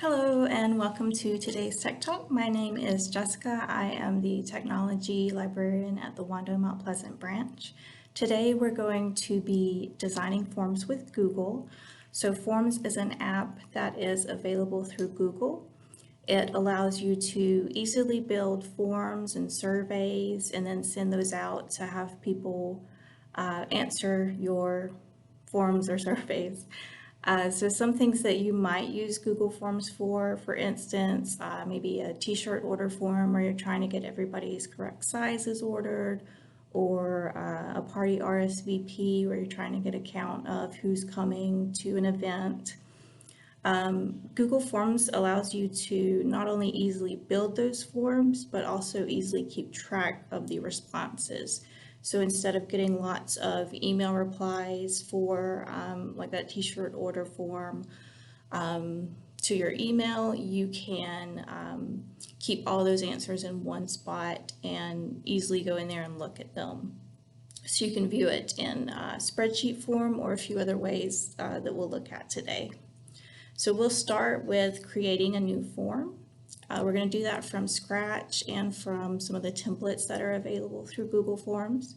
Hello and welcome to today's Tech Talk. My name is Jessica. I am the Technology Librarian at the Wando Mount Pleasant branch. Today we're going to be designing forms with Google. So Forms is an app that is available through Google. It allows you to easily build forms and surveys and then send those out to have people answer your forms or surveys. So some things that you might use Google Forms for instance, maybe a t-shirt order form where you're trying to get everybody's correct sizes ordered, or a party RSVP where you're trying to get a count of who's coming to an event. Google Forms allows you to not only easily build those forms, but also easily keep track of the responses. So instead of getting lots of email replies for like that t-shirt order form to your email, you can keep all those answers in one spot and easily go in there and look at them. So you can view it in a spreadsheet form or a few other ways that we'll look at today. So we'll start with creating a new form. We're going to do that from scratch and from some of the templates that are available through Google Forms.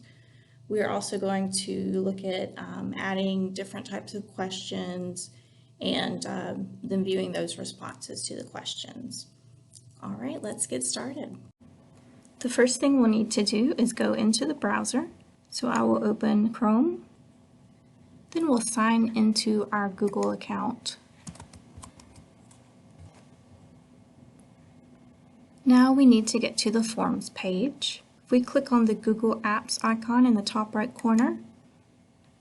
We are also going to look at adding different types of questions and then viewing those responses to the questions. All right, let's get started. The first thing we'll need to do is go into the browser. So I will open Chrome, then we'll sign into our Google account. Now we need to get to the Forms page. If we click on the Google Apps icon in the top right corner,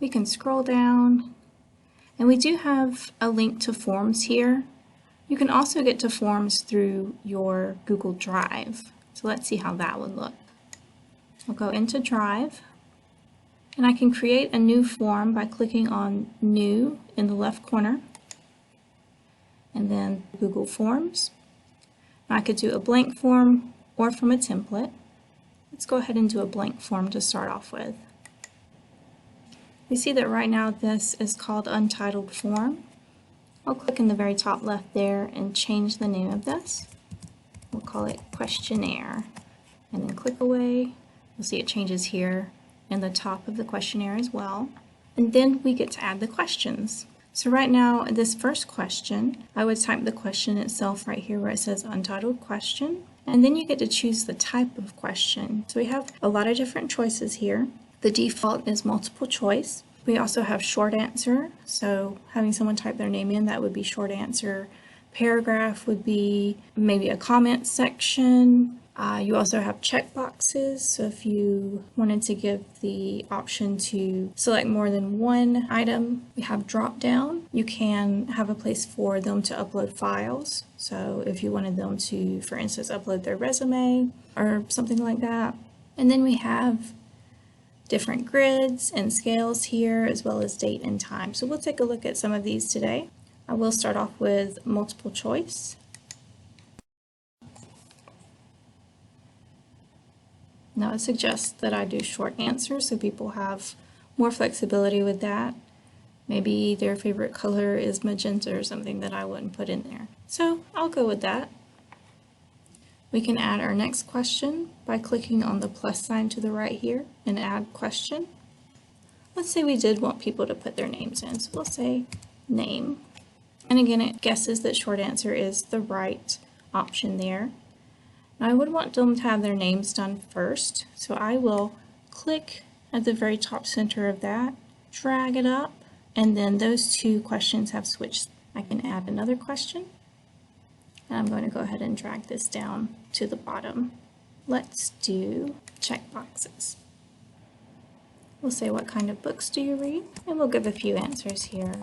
we can scroll down, and we do have a link to Forms here. You can also get to Forms through your Google Drive. So let's see how that would look. I'll go into Drive, and I can create a new form by clicking on New in the left corner, and then Google Forms. I could do a blank form or from a template. Let's go ahead and do a blank form to start off with. We see that right now this is called Untitled Form. I'll click in the very top left there and change the name of this. We'll call it Questionnaire, and then click away. You'll see it changes here in the top of the questionnaire as well. And then we get to add the questions. So right now, this first question, I would type the question itself right here where it says Untitled Question, and then you get to choose the type of question. So we have a lot of different choices here. The default is multiple choice. We also have short answer, so having someone type their name in, that would be short answer. Paragraph would be maybe a comment section. You also have checkboxes, so if you wanted to give the option to select more than one item, we have drop down. You can have a place for them to upload files, so if you wanted them to, for instance, upload their resume or something like that. And then we have different grids and scales here, as well as date and time. So we'll take a look at some of these today. I will start off with multiple choice. Now it suggests that I do short answers so people have more flexibility with that. Maybe their favorite color is magenta or something that I wouldn't put in there. So I'll go with that. We can add our next question by clicking on the plus sign to the right here and add question. Let's say we did want people to put their names in, so we'll say name. And again, it guesses that short answer is the right option there. Now I would want them to have their names done first, so I will click at the very top center of that, drag it up, and then those two questions have switched. I can add another question, and I'm going to go ahead and drag this down to the bottom. Let's do checkboxes. We'll say, what kind of books do you read? And we'll give a few answers here.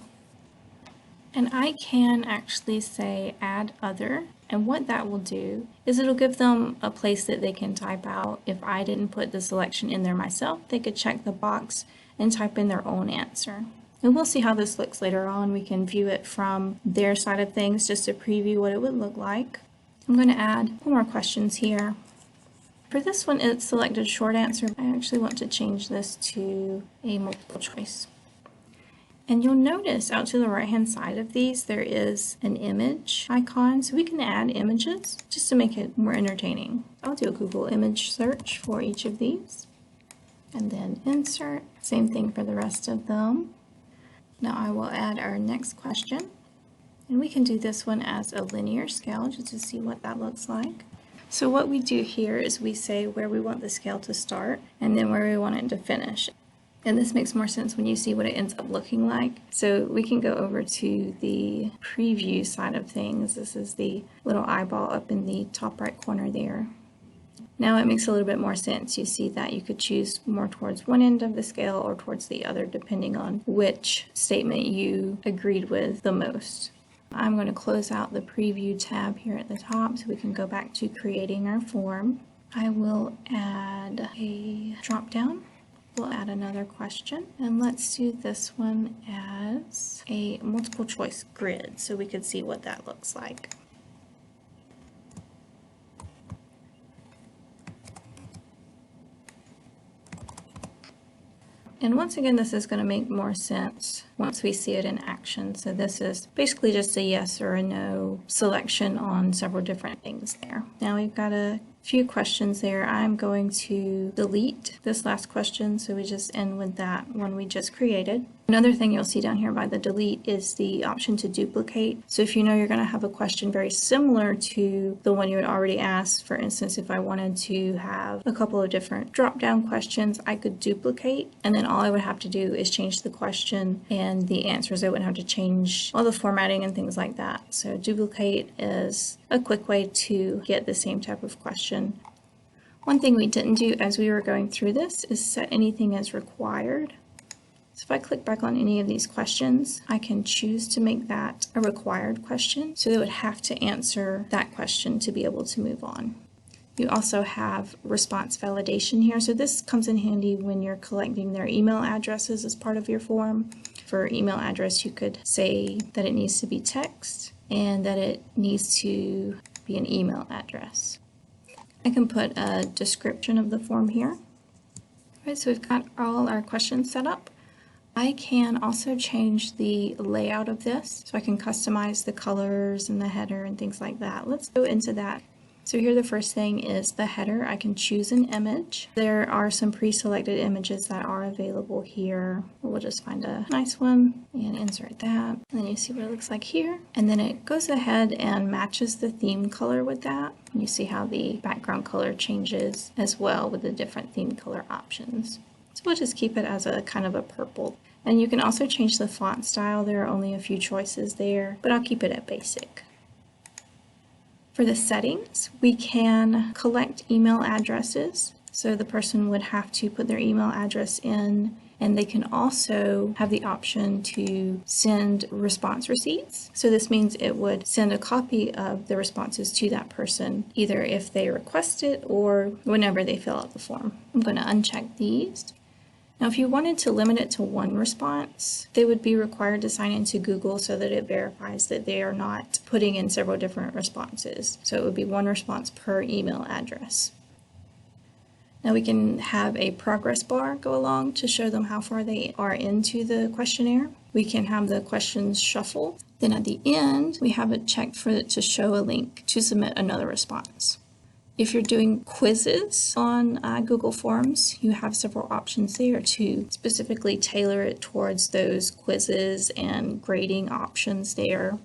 And I can actually say add other, and what that will do is it'll give them a place that they can type out. If I didn't put the selection in there myself, they could check the box and type in their own answer. And we'll see how this looks later on. We can view it from their side of things just to preview what it would look like. I'm going to add more questions here. For this one, it's selected short answer. I actually want to change this to a multiple choice. And you'll notice out to the right hand side of these there is an image icon, so we can add images just to make it more entertaining. I'll do a Google image search for each of these and then insert. Same thing for the rest of them. Now I will add our next question, and we can do this one as a linear scale just to see what that looks like. So what we do here is we say where we want the scale to start and then where we want it to finish. And this makes more sense when you see what it ends up looking like. So we can go over to the preview side of things. This is the little eyeball up in the top right corner there. Now it makes a little bit more sense. You see that you could choose more towards one end of the scale or towards the other depending on which statement you agreed with the most. I'm going to close out the preview tab here at the top so we can go back to creating our form. I will add a drop down. We'll add another question, and let's do this one as a multiple choice grid so we could see what that looks like. And once again, this is going to make more sense once we see it in action. So this is basically just a yes or a no selection on several different things there. Now we've got a few questions there. I'm going to delete this last question, so we just end with that one we just created. Another thing you'll see down here by the delete is the option to duplicate. So if you know you're going to have a question very similar to the one you had already asked, for instance, if I wanted to have a couple of different drop-down questions, I could duplicate, and then all I would have to do is change the question and the answers. I wouldn't have to change all the formatting and things like that. So duplicate is a quick way to get the same type of question. One thing we didn't do as we were going through this is set anything as required. So if I click back on any of these questions, I can choose to make that a required question, so they would have to answer that question to be able to move on. You also have response validation here, so this comes in handy when you're collecting their email addresses as part of your form. For email address, you could say that it needs to be text and that it needs to be an email address. I can put a description of the form here. All right, so we've got all our questions set up. I can also change the layout of this, so I can customize the colors and the header and things like that. Let's go into that. So here the first thing is the header. I can choose an image. There are some pre-selected images that are available here. We'll just find a nice one and insert that. And then you see what it looks like here. And then it goes ahead and matches the theme color with that. You see how the background color changes as well with the different theme color options. So we'll just keep it as a kind of a purple. And you can also change the font style. There are only a few choices there, but I'll keep it at basic. For the settings, we can collect email addresses. So the person would have to put their email address in, and they can also have the option to send response receipts. So this means it would send a copy of the responses to that person, either if they request it or whenever they fill out the form. I'm going to uncheck these. Now, if you wanted to limit it to one response, they would be required to sign into Google so that it verifies that they are not putting in several different responses. So it would be one response per email address. Now we can have a progress bar go along to show them how far they are into the questionnaire. We can have the questions shuffle. Then at the end, we have it checked for it to show a link to submit another response. If you're doing quizzes on Google Forms, you have several options there to specifically tailor it towards those quizzes and grading options there.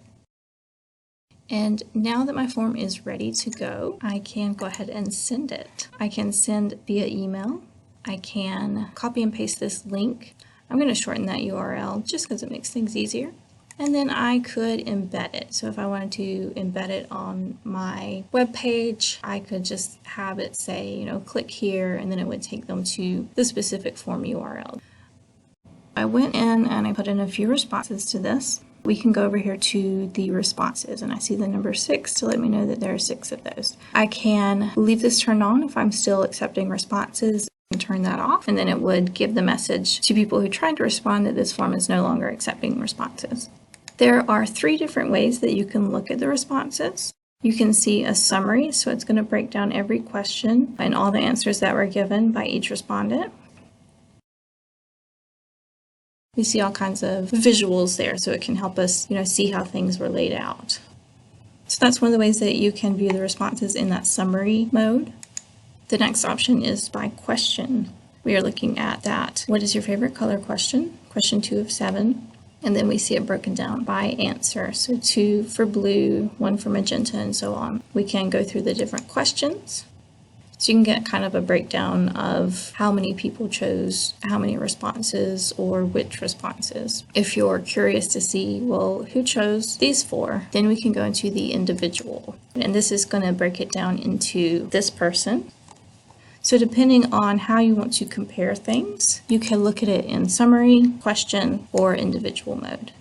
And now that my form is ready to go, I can go ahead and send it. I can send via email. I can copy and paste this link. I'm going to shorten that URL just because it makes things easier. And then I could embed it. So if I wanted to embed it on my web page, I could just have it say, click here, and then it would take them to the specific form URL. I went in and I put in a few responses to this. We can go over here to the responses, and I see the number 6 to let me know that there are 6 of those. I can leave this turned on if I'm still accepting responses and turn that off, and then it would give the message to people who tried to respond that this form is no longer accepting responses. There are 3 different ways that you can look at the responses. You can see a summary, so it's going to break down every question and all the answers that were given by each respondent. We see all kinds of visuals there, so it can help us, see how things were laid out. So that's one of the ways that you can view the responses in that summary mode. The next option is by question. We are looking at that what is your favorite color question, question 2 of 7. And then we see it broken down by answer. So 2 for blue, 1 for magenta, and so on. We can go through the different questions. So you can get kind of a breakdown of how many people chose how many responses or which responses. If you're curious to see, well, who chose these 4, then we can go into the individual. And this is going to break it down into this person. So depending on how you want to compare things, you can look at it in summary, question, or individual mode.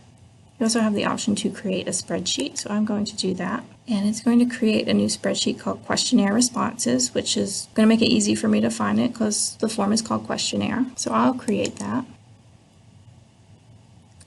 You also have the option to create a spreadsheet, so I'm going to do that. And it's going to create a new spreadsheet called questionnaire responses, which is going to make it easy for me to find it because the form is called questionnaire. So I'll create that.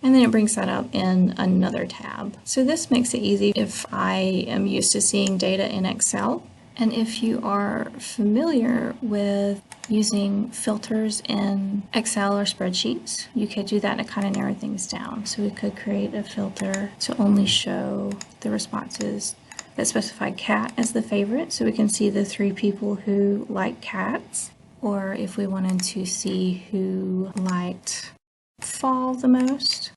And then it brings that up in another tab. So this makes it easy if I am used to seeing data in Excel. And if you are familiar with using filters in Excel or spreadsheets, you could do that to kind of narrow things down. So we could create a filter to only show the responses that specify cat as the favorite, so we can see the 3 people who like cats. Or if we wanted to see who liked fall the most,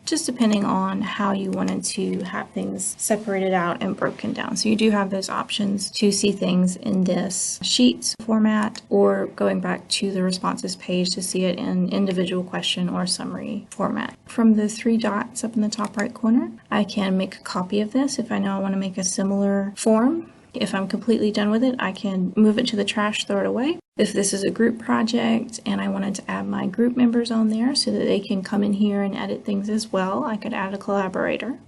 just depending on how you wanted to have things separated out and broken down. So you do have those options to see things in this sheets format or going back to the responses page to see it in individual question or summary format. From the 3 dots up in the top right corner, I can make a copy of this if I know I want to make a similar form. If I'm completely done with it, I can move it to the trash, throw it away. If this is a group project and I wanted to add my group members on there so that they can come in here and edit things as well, I could add a collaborator.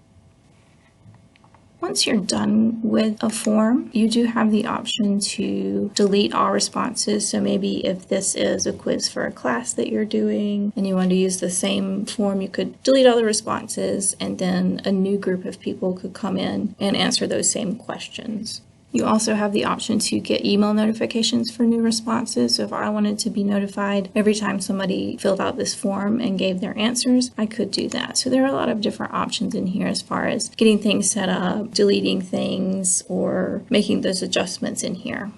Once you're done with a form, you do have the option to delete all responses. So maybe if this is a quiz for a class that you're doing and you want to use the same form, you could delete all the responses and then a new group of people could come in and answer those same questions. You also have the option to get email notifications for new responses. So if I wanted to be notified every time somebody filled out this form and gave their answers, I could do that. So there are a lot of different options in here as far as getting things set up, deleting things, or making those adjustments in here.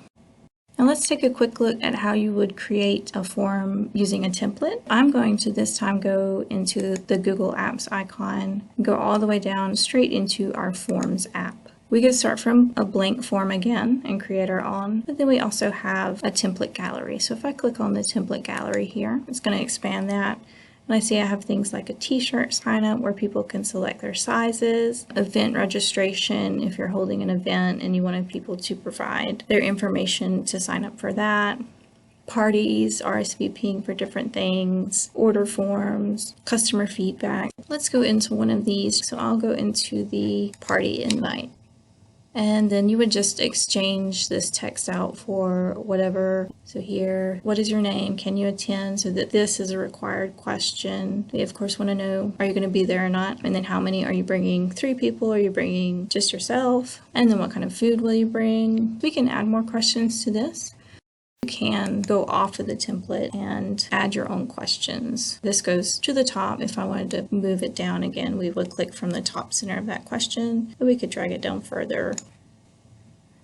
Now let's take a quick look at how you would create a form using a template. I'm going to this time go into the Google Apps icon, go all the way down straight into our Forms app. We could start from a blank form again and create our own, but then we also have a template gallery. So if I click on the template gallery here, it's going to expand that. And I see I have things like a t-shirt sign up where people can select their sizes, event registration if you're holding an event and you wanted people to provide their information to sign up for that, parties, RSVPing for different things, order forms, customer feedback. Let's go into one of these. So I'll go into the party invite. And then you would just exchange this text out for whatever. So here, what is your name? Can you attend? So that this is a required question. We of course want to know, are you going to be there or not? And then how many are you bringing? 3 people? Are you bringing just yourself? And then what kind of food will you bring? We can add more questions to this. You can go off of the template and add your own questions. This goes to the top. If I wanted to move it down again, we would click from the top center of that question, and we could drag it down further.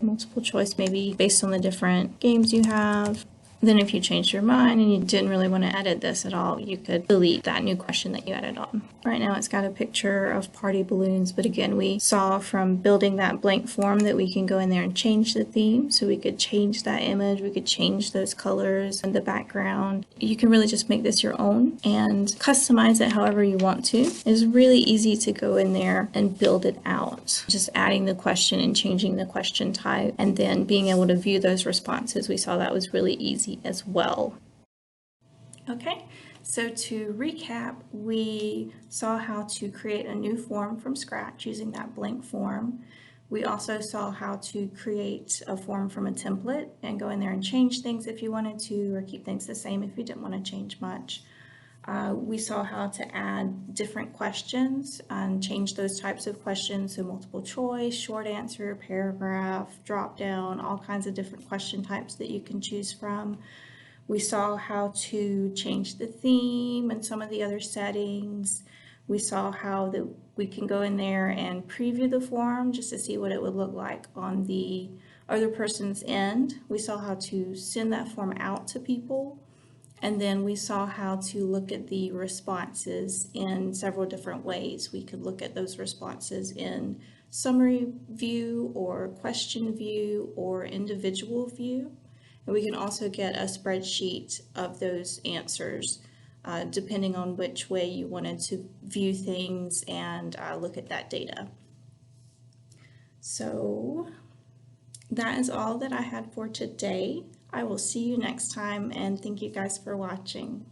Multiple choice, maybe based on the different games you have. Then if you changed your mind and you didn't really want to edit this at all, you could delete that new question that you added on. Right now it's got a picture of party balloons, but again, we saw from building that blank form that we can go in there and change the theme. So we could change that image, we could change those colors and the background. You can really just make this your own and customize it however you want to. It's really easy to go in there and build it out. Just adding the question and changing the question type and then being able to view those responses. We saw that was really easy as well. Okay, so to recap, we saw how to create a new form from scratch using that blank form. We also saw how to create a form from a template and go in there and change things if you wanted to, or keep things the same if you didn't want to change much. We saw how to add different questions and change those types of questions, so multiple choice, short answer, paragraph, drop down, all kinds of different question types that you can choose from. We saw how to change the theme and some of the other settings. We saw how we can go in there and preview the form just to see what it would look like on the other person's end. We saw how to send that form out to people. And then we saw how to look at the responses in several different ways. We could look at those responses in summary view or question view or individual view. And we can also get a spreadsheet of those answers depending on which way you wanted to view things and look at that data. So that is all that I had for today. I will see you next time, and thank you guys for watching.